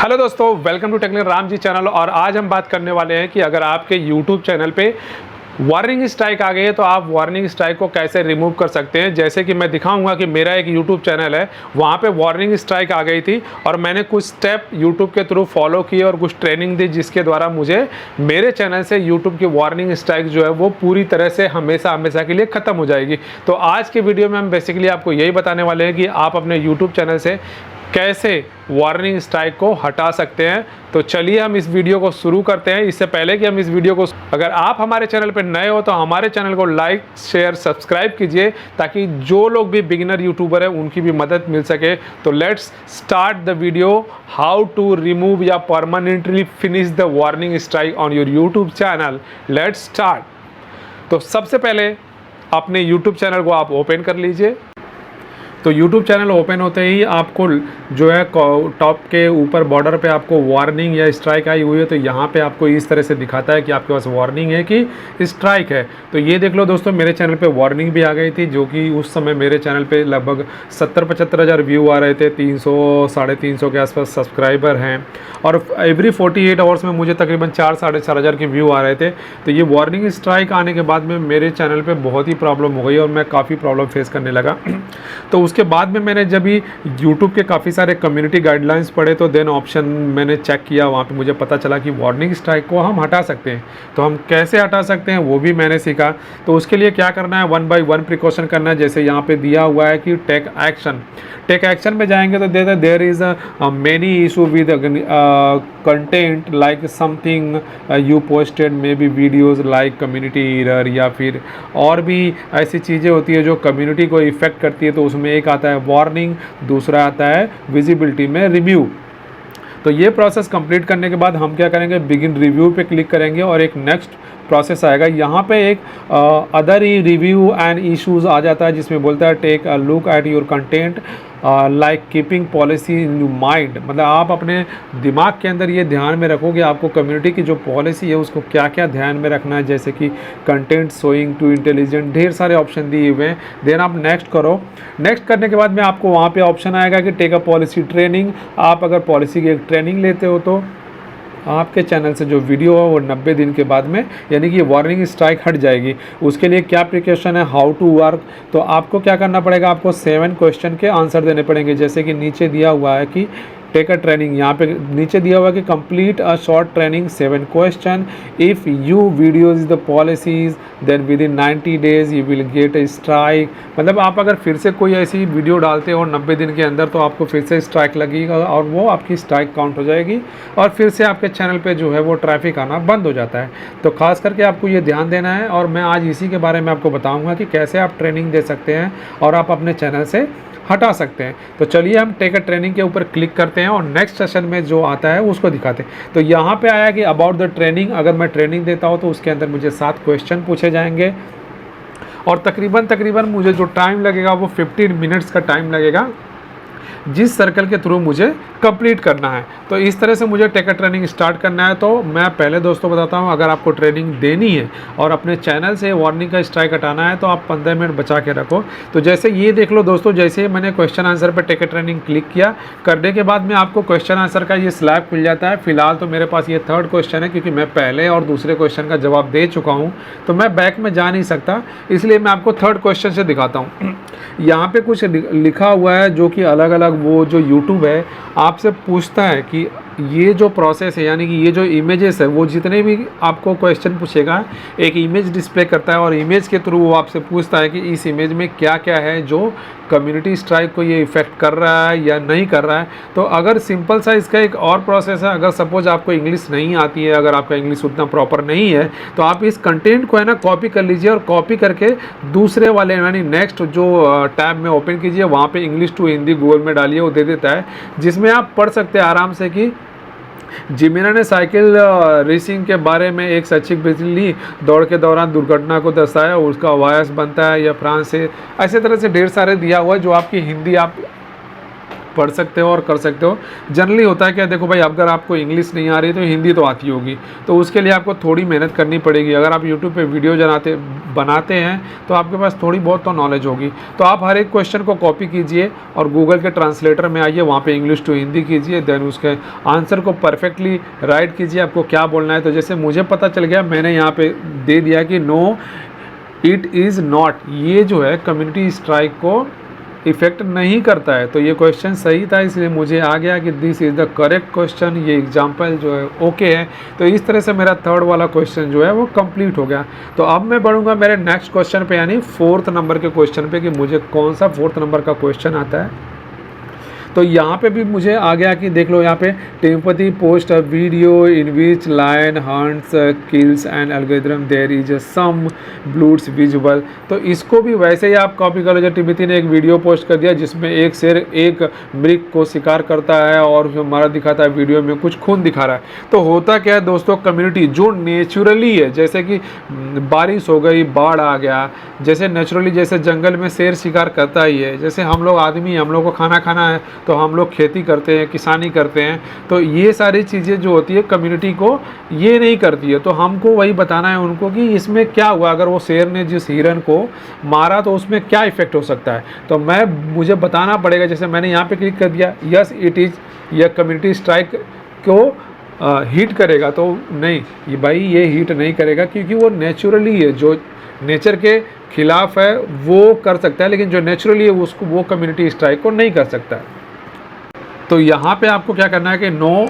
Hello दोस्तों, welcome to technical Ram ji channel. और आज हम बात करने वाले हैं कि अगर आपके यूट्यूब चैनल पे वार्निंग स्ट्राइक आ गई है तो आप वार्निंग स्ट्राइक को कैसे रिमूव कर सकते हैं। जैसे कि मैं दिखाऊंगा कि मेरा एक यूट्यूब चैनल है, वहाँ पे वार्निंग स्ट्राइक आ गई थी और मैंने कुछ स्टेप यूट्यूब के थ्रू फॉलो किए और कुछ ट्रेनिंग दी, जिसके द्वारा मुझे मेरे चैनल से यूट्यूब की वार्निंग स्ट्राइक जो है वो पूरी तरह से हमेशा हमेशा के लिए ख़त्म हो जाएगी। तो आज के वीडियो में हम बेसिकली आपको यही बताने वाले हैं कि आप अपने यूट्यूब चैनल से कैसे वार्निंग स्ट्राइक को हटा सकते हैं। तो चलिए हम इस वीडियो को शुरू करते हैं। इससे पहले कि हम इस वीडियो को, अगर आप हमारे चैनल पर नए हो तो हमारे चैनल को लाइक शेयर सब्सक्राइब कीजिए, ताकि जो लोग भी बिगिनर यूट्यूबर है उनकी भी मदद मिल सके। तो let's start the video, how to remove या permanently finish the warning strike on your YouTube channel. Let's start. तो सबसे पहले अपने यूट्यूब चैनल को आप ओपन कर लीजिए। तो YouTube चैनल ओपन होते ही आपको जो है टॉप के ऊपर बॉर्डर पे आपको वार्निंग या स्ट्राइक आई हुई है, तो यहाँ पे आपको इस तरह से दिखाता है कि आपके पास वार्निंग है कि स्ट्राइक है। तो ये देख लो दोस्तों, मेरे चैनल पे वार्निंग भी आ गई थी, जो कि उस समय मेरे चैनल पे लगभग 70-75 हज़ार व्यू आ रहे थे, 300-350 के आसपास सब्सक्राइबर हैं और एवरी 48 आवर्स में मुझे तकरीबन 4-4.5 हज़ार के व्यू आ रहे थे। तो ये वार्निंग स्ट्राइक आने के बाद में मेरे चैनल पर बहुत ही प्रॉब्लम हो गई और मैं काफ़ी प्रॉब्लम फेस करने लगा। तो उसके बाद में मैंने जब भी YouTube के काफ़ी सारे कम्युनिटी गाइडलाइंस पढ़े तो देन ऑप्शन मैंने चेक किया, वहाँ पे मुझे पता चला कि वार्निंग स्ट्राइक को हम हटा सकते हैं। तो हम कैसे हटा सकते हैं वो भी मैंने सीखा। तो उसके लिए क्या करना है, 1 बाय 1 प्रिकॉशन करना है। जैसे यहाँ पे दिया हुआ है कि टेक एक्शन, टेक एक्शन में जाएंगे तो there is many issue with content like something you posted, may be videos like community error, या फिर और भी ऐसी चीज़ें होती है जो कम्युनिटी को इफ़ेक्ट करती है। तो उसमें एक आता है वार्निंग, दूसरा आता है विजिबिलिटी में रिव्यू। तो ये प्रोसेस कंप्लीट करने के बाद हम क्या करेंगे, बिगिन रिव्यू पे क्लिक करेंगे और एक नेक्स्ट प्रोसेस आएगा। यहाँ पे एक अदर ही रिव्यू एंड इश्यूज आ जाता है, जिसमें बोलता है take a look at your content like keeping policy in your mind. मतलब आप अपने दिमाग के अंदर ये ध्यान में रखो कि आपको कम्युनिटी की जो पॉलिसी है उसको क्या क्या ध्यान में रखना है, जैसे कि कंटेंट शोइंग टू इंटेलिजेंट, ढेर सारे ऑप्शन दिए हुए हैं। देन आप नेक्स्ट करो। नेक्स्ट करने के बाद में आपको वहाँ पे ऑप्शन आएगा कि टेक अ पॉलिसी ट्रेनिंग। आप अगर पॉलिसी की एक ट्रेनिंग लेते हो तो आपके चैनल से जो वीडियो है वो 90 दिन के बाद में यानी कि वार्निंग स्ट्राइक हट जाएगी। उसके लिए क्या प्रिकॉशन है, हाउ टू वर्क। तो आपको क्या करना पड़ेगा, आपको 7 क्वेश्चन के आंसर देने पड़ेंगे। जैसे कि नीचे दिया हुआ है कि टेक अ ट्रेनिंग, यहाँ पे नीचे दिया हुआ है कि complete a short training 7 question, if you videos the policies then within 90 days you will get a strike. मतलब आप अगर फिर से कोई ऐसी वीडियो डालते हो 90 दिन के अंदर तो आपको फिर से स्ट्राइक लगेगा और वो आपकी स्ट्राइक काउंट हो जाएगी और फिर से आपके चैनल पे जो है वो ट्रैफिक आना बंद हो जाता है। तो खास करके आपको ये ध्यान देना है और मैं आज इसी के बारे में आपको बताऊँगा कि कैसे आप ट्रेनिंग दे सकते हैं और आप अपने चैनल से हटा सकते हैं। तो चलिए हम टेक अ ट्रेनिंग के ऊपर क्लिक करते हैं और नेक्स्ट सेशन में जो आता है उसको दिखाते हैं। तो यहाँ पे आया कि अबाउट द ट्रेनिंग, अगर मैं ट्रेनिंग देता हूँ तो उसके अंदर मुझे 7 क्वेश्चन पूछे जाएंगे और तकरीबन मुझे जो टाइम लगेगा वो 15 मिनट्स का टाइम लगेगा, जिस सर्कल के थ्रू मुझे कंप्लीट करना है। तो इस तरह से मुझे टेक अ ट्रेनिंग स्टार्ट करना है। तो मैं पहले दोस्तों बताता हूं, अगर आपको ट्रेनिंग देनी है और अपने चैनल से वार्निंग का स्ट्राइक हटाना है तो आप 15 मिनट बचा के रखो। तो जैसे ये देख लो दोस्तों, जैसे ही मैंने क्वेश्चन आंसर पर टेक अ ट्रेनिंग क्लिक किया, करने के बाद में आपको क्वेश्चन आंसर का ये स्लैब खुल जाता है। फिलहाल तो मेरे पास ये 3rd क्वेश्चन है, क्योंकि मैं पहले और दूसरे क्वेश्चन का जवाब दे चुका हूँ तो मैं बैक में जा नहीं सकता, इसलिए मैं आपको 3rd क्वेश्चन से दिखाता हूँ। यहाँ पे कुछ लिखा हुआ है जो कि अलग अलग वो जो यूट्यूब है आपसे पूछता है कि ये जो प्रोसेस है, यानी कि ये जो इमेजेस है, वो जितने भी आपको क्वेश्चन पूछेगा एक इमेज डिस्प्ले करता है और इमेज के थ्रू वो आपसे पूछता है कि इस इमेज में क्या क्या है जो कम्युनिटी स्ट्राइक को ये इफ़ेक्ट कर रहा है या नहीं कर रहा है। तो अगर सिंपल सा इसका एक और प्रोसेस है, अगर सपोज आपको इंग्लिश नहीं आती है, अगर आपका इंग्लिश उतना प्रॉपर नहीं है तो आप इस कंटेंट को है ना कॉपी कर लीजिए और कॉपी करके दूसरे वाले यानी नेक्स्ट जो टैब में ओपन कीजिए, वहाँ पे इंग्लिश टू हिंदी गूगल में डालिए, वो दे देता है, जिसमें आप पढ़ सकते हैं आराम से कि जिमिना ने साइकिल रेसिंग के बारे में एक शैक्षिक बिजली दौड़ के दौरान दुर्घटना को दर्शाया, उसका वॉयस बनता है या फ्रांस से, ऐसे तरह से ढेर सारे दिया हुआ है जो आपकी हिंदी आप पढ़ सकते हो और कर सकते हो। जनरली होता है क्या, देखो भाई अगर आपको इंग्लिश नहीं आ रही तो हिंदी तो आती होगी, तो उसके लिए आपको थोड़ी मेहनत करनी पड़ेगी। अगर आप यूट्यूब पे वीडियो बनाते हैं तो आपके पास थोड़ी बहुत तो नॉलेज होगी। तो आप हर एक क्वेश्चन को कॉपी कीजिए और गूगल के ट्रांसलेटर में आइए, वहाँ पे इंग्लिश टू हिंदी कीजिए, देन उसके आंसर को परफेक्टली राइट कीजिए, आपको क्या बोलना है। तो जैसे मुझे पता चल गया, मैंने यहाँ पे दे दिया कि नो इट इज़ नॉट, ये जो है कम्युनिटी स्ट्राइक को इफ़ेक्ट नहीं करता है। तो ये क्वेश्चन सही था, इसलिए मुझे आ गया कि this is the correct question, ये एग्जाम्पल जो है ओके है। तो इस तरह से मेरा थर्ड वाला क्वेश्चन जो है वो कंप्लीट हो गया। तो अब मैं बढ़ूंगा मेरे नेक्स्ट क्वेश्चन पे, यानी फोर्थ नंबर के क्वेश्चन पे, कि मुझे कौन सा फोर्थ नंबर का क्वेश्चन आता है। तो यहाँ पे भी मुझे आ गया कि देख लो, यहाँ पे Timothy post a video in which lion hunts kills and algorithm there is some bloods visual. तो इसको भी वैसे ही आप कॉपी करो, जो टिम्पथी ने एक वीडियो पोस्ट कर दिया जिसमें एक शेर एक मृग को शिकार करता है और जो मरा दिखाता है, वीडियो में कुछ खून दिखा रहा है। तो होता क्या है दोस्तों, कम्युनिटी जो नेचुरली है, जैसे कि बारिश हो गई, बाढ़ आ गया, जैसे नेचुरली जैसे जंगल में शेर शिकार करता ही है, जैसे हम लोग आदमी, हम लोग को खाना खाना है तो हम लोग खेती करते हैं, किसानी करते हैं। तो ये सारी चीज़ें जो होती है कम्युनिटी को ये नहीं करती है। तो हमको वही बताना है उनको कि इसमें क्या हुआ, अगर वो शेर ने जिस हिरन को मारा तो उसमें क्या इफेक्ट हो सकता है। तो मुझे बताना पड़ेगा। जैसे मैंने यहाँ पे क्लिक कर दिया, यस इट इज़, यह कम्युनिटी स्ट्राइक को हीट करेगा, तो नहीं, ये भाई ये हीट नहीं करेगा, क्योंकि वो नेचुरली है, जो नेचर के खिलाफ है वो कर सकता है, लेकिन जो नेचुरली है उसको वो कम्युनिटी स्ट्राइक को नहीं कर सकता है। तो यहाँ पे आपको क्या करना है कि नो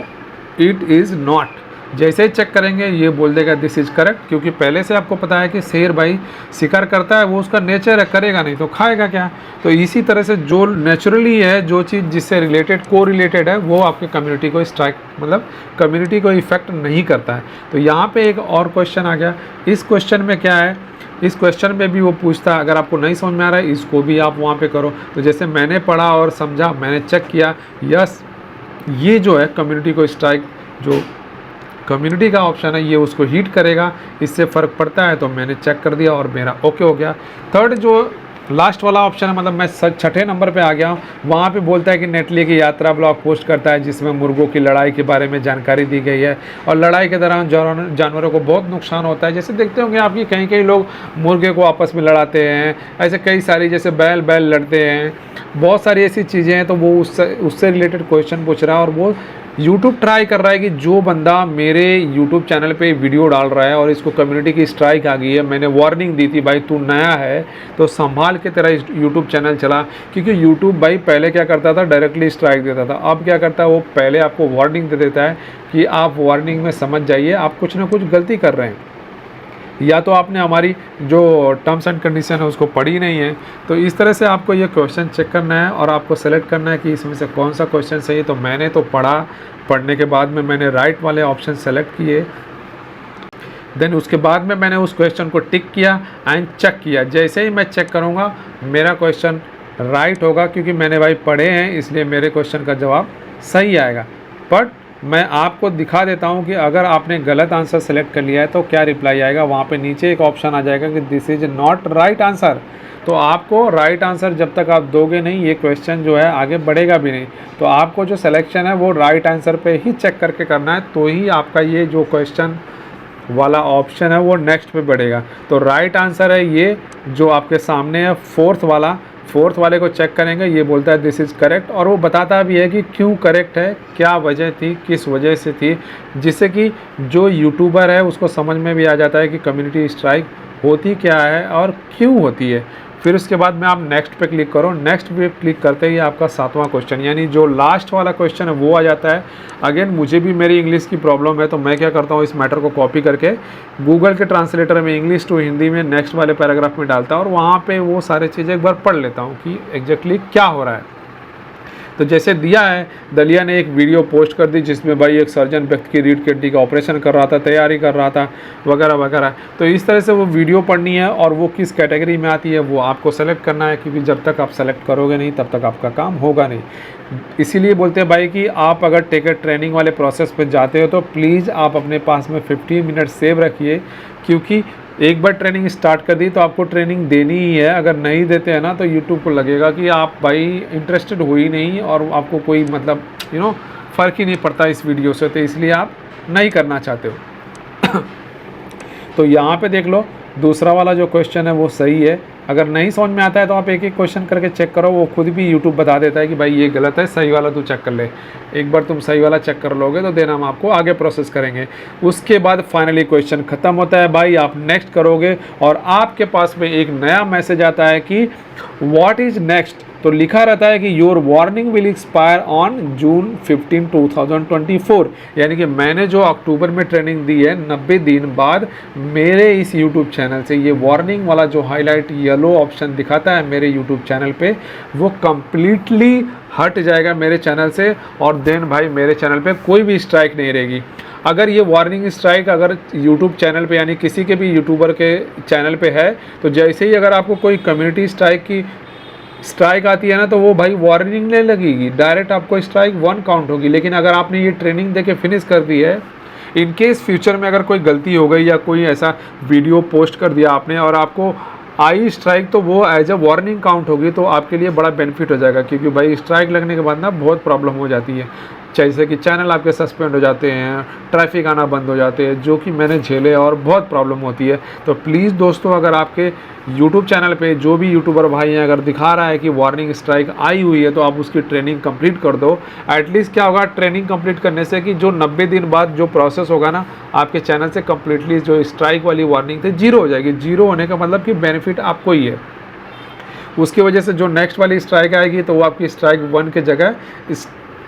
इट इज़ नॉट, जैसे ही चेक करेंगे ये बोल देगा दिस इज़ करेक्ट, क्योंकि पहले से आपको पता है कि शेर भाई शिकार करता है, वो उसका नेचर है, करेगा नहीं तो खाएगा क्या। तो इसी तरह से जो नेचुरली है, जो चीज़ जिससे रिलेटेड को रिलेटेड है, वो आपके कम्युनिटी को स्ट्राइक, मतलब कम्युनिटी को इफेक्ट नहीं करता है। तो यहाँ पे एक और क्वेश्चन आ गया। इस क्वेश्चन में क्या है, इस क्वेश्चन में भी वो पूछता है, अगर आपको नहीं समझ में आ रहा है इसको भी आप वहाँ पे करो। तो जैसे मैंने पढ़ा और समझा, मैंने चेक किया, यस ये जो है कम्युनिटी को स्ट्राइक, जो कम्युनिटी का ऑप्शन है ये उसको हीट करेगा, इससे फ़र्क पड़ता है। तो मैंने चेक कर दिया और मेरा ओके हो गया। थर्ड जो लास्ट वाला ऑप्शन है, मतलब मैं छठे नंबर पे आ गया हूँ, वहाँ पे बोलता है कि नेटली की यात्रा ब्लॉग पोस्ट करता है जिसमें मुर्गों की लड़ाई के बारे में जानकारी दी गई है, और लड़ाई के दौरान जानवरों को बहुत नुकसान होता है। जैसे देखते होंगे आपकी कहीं लोग मुर्गे को आपस में लड़ाते हैं, ऐसे कई सारी, जैसे बैल लड़ते हैं, बहुत सारी ऐसी चीज़ें हैं। तो वो उससे रिलेटेड क्वेश्चन पूछ रहा है, और वो यूट्यूब ट्राई कर रहा है कि जो बंदा मेरे यूट्यूब चैनल पे वीडियो डाल रहा है और इसको कम्युनिटी की स्ट्राइक आ गई है, मैंने वार्निंग दी थी भाई तू नया है तो संभाल के तेरा यूट्यूब चैनल चला, क्योंकि यूट्यूब भाई पहले क्या करता था, डायरेक्टली स्ट्राइक देता था। अब क्या करता है, वो पहले आपको वार्निंग दे देता है कि आप वार्निंग में समझ जाइए, आप कुछ ना कुछ गलती कर रहे हैं, या तो आपने हमारी जो टर्म्स एंड कंडीशन है उसको पढ़ी नहीं है। तो इस तरह से आपको ये क्वेश्चन चेक करना है और आपको सेलेक्ट करना है कि इसमें से कौन सा क्वेश्चन सही है। तो मैंने तो पढ़ने के बाद में मैंने राइट वाले ऑप्शन सेलेक्ट किए, देन उसके बाद में मैंने उस क्वेश्चन को टिक किया एंड चेक किया। जैसे ही मैं चेक करूँगा मेरा क्वेश्चन राइट होगा, क्योंकि मैंने भाई पढ़े हैं, इसलिए मेरे क्वेश्चन का जवाब सही आएगा। बट मैं आपको दिखा देता हूं कि अगर आपने गलत आंसर सेलेक्ट कर लिया है तो क्या रिप्लाई आएगा। वहां पे नीचे एक ऑप्शन आ जाएगा कि this is not right answer. तो आपको राइट आंसर जब तक आप दोगे नहीं, ये क्वेश्चन जो है आगे बढ़ेगा भी नहीं। तो आपको जो सिलेक्शन है वो राइट आंसर पे ही चेक करके करना है, तो ही आपका ये जो क्वेश्चन वाला ऑप्शन है वो नेक्स्ट पे बढ़ेगा। तो राइट आंसर है ये जो आपके सामने है, फोर्थ वाले को चेक करेंगे, ये बोलता है दिस इज़ करेक्ट, और वो बताता भी है कि क्यों करेक्ट है, क्या वजह थी, किस वजह से थी, जिससे कि जो यूट्यूबर है उसको समझ में भी आ जाता है कि कम्युनिटी स्ट्राइक होती क्या है और क्यों होती है। फिर उसके बाद में आप नेक्स्ट पे क्लिक करो, नेक्स्ट पे क्लिक करते ही आपका 7वां क्वेश्चन यानी जो लास्ट वाला क्वेश्चन है वो आ जाता है। अगेन मुझे भी मेरी इंग्लिश की प्रॉब्लम है, तो मैं क्या करता हूँ, इस मैटर को कॉपी करके गूगल के ट्रांसलेटर में इंग्लिश टू हिंदी में नेक्स्ट वाले पैराग्राफ में डालता हूँ और वहाँ पे वो सारे चीज़ें एक बार पढ़ लेता हूँ कि एग्जैक्टली क्या हो रहा है। तो जैसे दिया है, दलिया ने एक वीडियो पोस्ट कर दी जिसमें भाई एक सर्जन व्यक्ति की रीढ़ की हड्डी का ऑपरेशन कर रहा था, तैयारी कर रहा था वगैरह वगैरह। तो इस तरह से वो वीडियो पढ़नी है और वो किस कैटेगरी में आती है वो आपको सेलेक्ट करना है, क्योंकि जब तक आप सेलेक्ट करोगे नहीं तब तक आपका काम होगा नहीं। इसीलिए बोलते हैं भाई कि आप अगर टिकट ट्रेनिंग वाले प्रोसेस पर जाते हो तो प्लीज़ आप अपने पास में 15 मिनट सेव रखिए, क्योंकि एक बार ट्रेनिंग स्टार्ट कर दी तो आपको ट्रेनिंग देनी ही है। अगर नहीं देते हैं ना तो यूट्यूब को लगेगा कि आप भाई इंटरेस्टेड हो ही नहीं और आपको कोई मतलब फ़र्क ही नहीं पड़ता इस वीडियो से, तो इसलिए आप नहीं करना चाहते हो। तो यहाँ पे देख लो, दूसरा वाला जो क्वेश्चन है वो सही है। अगर नहीं समझ में आता है तो आप एक एक क्वेश्चन करके चेक करो, वो खुद भी यूट्यूब बता देता है कि भाई ये गलत है, सही वाला तू चेक कर ले। एक बार तुम सही वाला चेक कर लोगे तो देन हम आपको आगे प्रोसेस करेंगे। उसके बाद फाइनली क्वेश्चन ख़त्म होता है भाई, आप नेक्स्ट करोगे और आपके पास में एक नया मैसेज आता है कि व्हाट इज़ नेक्स्ट। तो लिखा रहता है कि your warning will expire on June 15, 2024। यानी कि मैंने जो अक्टूबर में ट्रेनिंग दी है 90 दिन बाद मेरे इस यूट्यूब चैनल से ये वार्निंग वाला जो हाईलाइट येलो ऑप्शन दिखाता है मेरे यूट्यूब चैनल पे, वो कम्प्लीटली हट जाएगा मेरे चैनल से और देन भाई मेरे चैनल पे कोई भी स्ट्राइक नहीं रहेगी। अगर ये वार्निंग स्ट्राइक अगर यूट्यूब चैनल पे यानी किसी के भी यूट्यूबर के चैनल पे है तो जैसे ही अगर आपको कोई कम्युनिटी स्ट्राइक आती है ना तो वो भाई वार्निंग नहीं लगेगी, डायरेक्ट आपको स्ट्राइक 1 काउंट होगी। लेकिन अगर आपने ये ट्रेनिंग देके फिनिश कर दी है, इन केस फ्यूचर में अगर कोई गलती हो गई या कोई ऐसा वीडियो पोस्ट कर दिया आपने और आपको आई स्ट्राइक, तो वो एज अ वार्निंग काउंट होगी, तो आपके लिए बड़ा बेनिफिट हो जाएगा। क्योंकि भाई स्ट्राइक लगने के बाद ना बहुत प्रॉब्लम हो जाती है, जैसे कि चैनल आपके सस्पेंड हो जाते हैं, ट्रैफिक आना बंद हो जाते हैं, जो कि मैंने झेले और बहुत प्रॉब्लम होती है। तो प्लीज़ दोस्तों, अगर आपके यूट्यूब चैनल पे जो भी यूट्यूबर भाई हैं अगर दिखा रहा है कि वार्निंग स्ट्राइक आई हुई है तो आप उसकी ट्रेनिंग कंप्लीट कर दो। एटलीस्ट क्या होगा ट्रेनिंग कंप्लीट करने से कि जो 90 दिन बाद जो प्रोसेस होगा ना आपके चैनल से कम्प्लीटली जो स्ट्राइक वाली वार्निंग थी जीरो हो जाएगी। जीरो होने का मतलब कि बेनिफिट आपको ही है। उसकी वजह से जो नेक्स्ट वाली स्ट्राइक आएगी तो वो आपकी स्ट्राइक 1 के जगह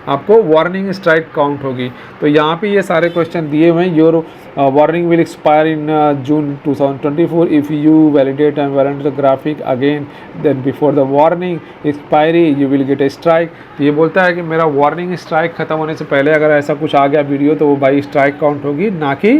आपको वार्निंग स्ट्राइक काउंट होगी। तो यहाँ पे ये सारे क्वेश्चन दिए हुए हैं। Your warning will expire in June 2024 if you validate and validate the graphic again then before the warning expiry you will get a strike. ये बोलता है कि मेरा वार्निंग स्ट्राइक ख़त्म होने से पहले अगर ऐसा कुछ आ गया वीडियो तो वो बाई स्ट्राइक काउंट होगी, ना कि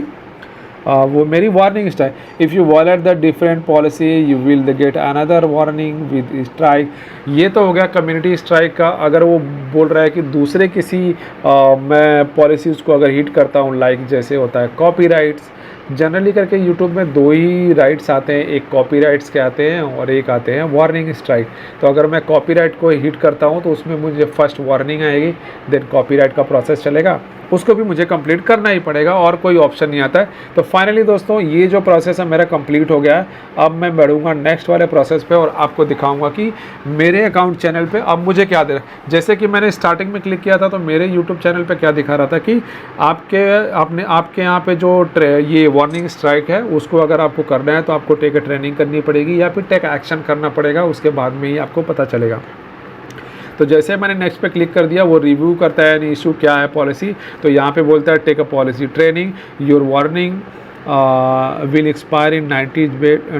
वो मेरी warning strike. If you wallet the different policy you will get another warning with strike. ये तो हो गया कम्युनिटी स्ट्राइक का। अगर वो बोल रहा है कि दूसरे किसी मैं पॉलिसीज़ को अगर हिट करता हूँ, लाइक जैसे होता है कॉपीराइट्स, जनरली करके यूट्यूब में 2 ही राइट्स आते हैं, एक कॉपीराइट्स के आते हैं और एक आते हैं वार्निंग स्ट्राइक। तो अगर मैं कॉपीराइट को हिट करता हूँ तो उसमें मुझे फर्स्ट वार्निंग आएगी, देन कॉपीराइट का प्रोसेस चलेगा, उसको भी मुझे कंप्लीट करना ही पड़ेगा और कोई ऑप्शन नहीं आता है। तो फाइनली दोस्तों ये जो प्रोसेस है मेरा कंप्लीट हो गया है। अब मैं बढ़ूंगा नेक्स्ट वाले प्रोसेस पे और आपको दिखाऊंगा कि मेरे अकाउंट चैनल पे अब मुझे क्या दे रहा है। जैसे कि मैंने स्टार्टिंग में क्लिक किया था तो मेरे यूट्यूब चैनल पे क्या दिखा रहा था कि आपके यहाँ पे जो ये वार्निंग स्ट्राइक है उसको अगर आपको करना है तो आपको टेक ए ट्रेनिंग करनी पड़ेगी या फिर टेक एक्शन करना पड़ेगा, उसके बाद में ही आपको पता चलेगा। तो जैसे मैंने नेक्स्ट पे क्लिक कर दिया वो रिव्यू करता है यानी इशू क्या है पॉलिसी। तो यहाँ पे बोलता है take a policy training, your warning will expire in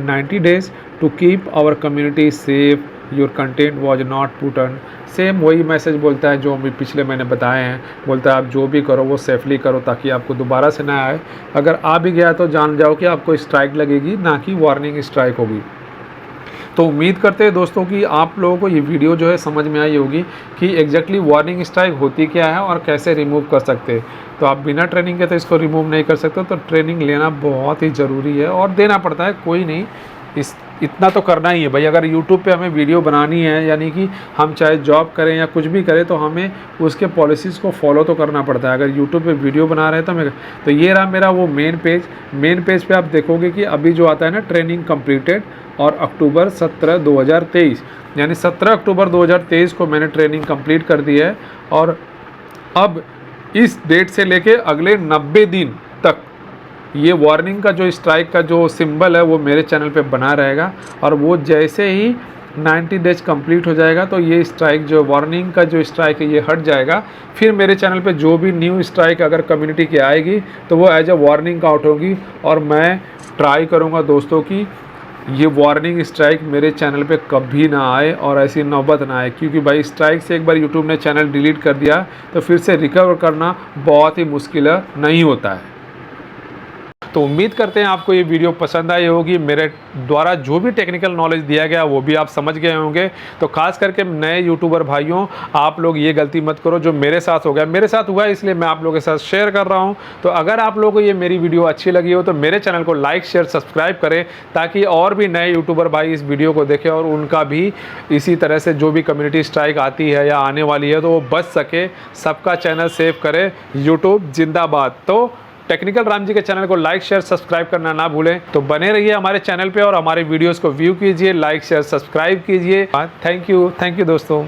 90 days to keep our community safe, your content was not put on. Same वही मैसेज बोलता है जो भी पिछले मैंने बताए हैं। बोलता है आप जो भी करो वो सेफली करो ताकि आपको दोबारा से ना आए। अगर आ भी गया तो जान जाओ कि आपको स्ट्राइक लगेगी, ना कि वार्निंग स्ट्राइक होगी। तो उम्मीद करते हैं दोस्तों कि आप लोगों को ये वीडियो जो है समझ में आई होगी कि एग्जैक्टली वार्निंग स्ट्राइक होती क्या है और कैसे रिमूव कर सकते हैं। तो आप बिना ट्रेनिंग के तो इसको रिमूव नहीं कर सकते, तो ट्रेनिंग लेना बहुत ही ज़रूरी है और देना पड़ता है। कोई नहीं, इतना तो करना ही है भाई। अगर यूट्यूब पे हमें वीडियो बनानी है यानी कि हम चाहे जॉब करें या कुछ भी करें तो हमें उसके पॉलिसीज़ को फॉलो तो करना पड़ता है। अगर यूट्यूब पे वीडियो बना रहे हैं तो ये रहा मेरा वो मेन पेज पे आप देखोगे कि अभी जो आता है ना ट्रेनिंग कंप्लीटेड और अक्टूबर 17, 2023 यानी 17 अक्टूबर 2023 को मैंने ट्रेनिंग कंप्लीट कर दी है। और अब इस डेट से लेके अगले 90 दिन तक ये वार्निंग का जो स्ट्राइक का जो सिंबल है वो मेरे चैनल पे बना रहेगा। और वो जैसे ही 90 डेज कंप्लीट हो जाएगा तो ये स्ट्राइक जो वार्निंग का जो स्ट्राइक है ये हट जाएगा। फिर मेरे चैनल पे जो भी न्यू स्ट्राइक अगर कम्युनिटी की आएगी तो वो एज अ वार्निंग आउट होगी। और मैं ट्राई करूँगा दोस्तों कि ये वार्निंग स्ट्राइक मेरे चैनल पे कभी ना आए और ऐसी नौबत ना आए, क्योंकि भाई स्ट्राइक से एक बार यूट्यूब ने चैनल डिलीट कर दिया तो फिर से रिकवर करना बहुत ही मुश्किल नहीं होता है। तो उम्मीद करते हैं आपको ये वीडियो पसंद आई होगी। मेरे द्वारा जो भी टेक्निकल नॉलेज दिया गया वो भी आप समझ गए होंगे। तो खास करके नए यूट्यूबर भाइयों, आप लोग ये गलती मत करो जो मेरे साथ हो गया। मेरे साथ हुआ इसलिए मैं आप लोगों के साथ शेयर कर रहा हूँ। तो अगर आप लोगों को ये मेरी वीडियो अच्छी लगी हो तो मेरे चैनल को लाइक शेयर सब्सक्राइब करें, ताकि और भी नए यूट्यूबर भाई इस वीडियो को देखें और उनका भी इसी तरह से जो भी कम्युनिटी स्ट्राइक आती है या आने वाली है तो वो बच सके। सबका चैनल सेव करे। यूट्यूब जिंदाबाद। तो टेक्निकल राम जी के चैनल को लाइक शेयर सब्सक्राइब करना ना भूलें। तो बने रहिए हमारे चैनल पे और हमारे वीडियोस को व्यू कीजिए, लाइक शेयर सब्सक्राइब कीजिए। थैंक यू दोस्तों।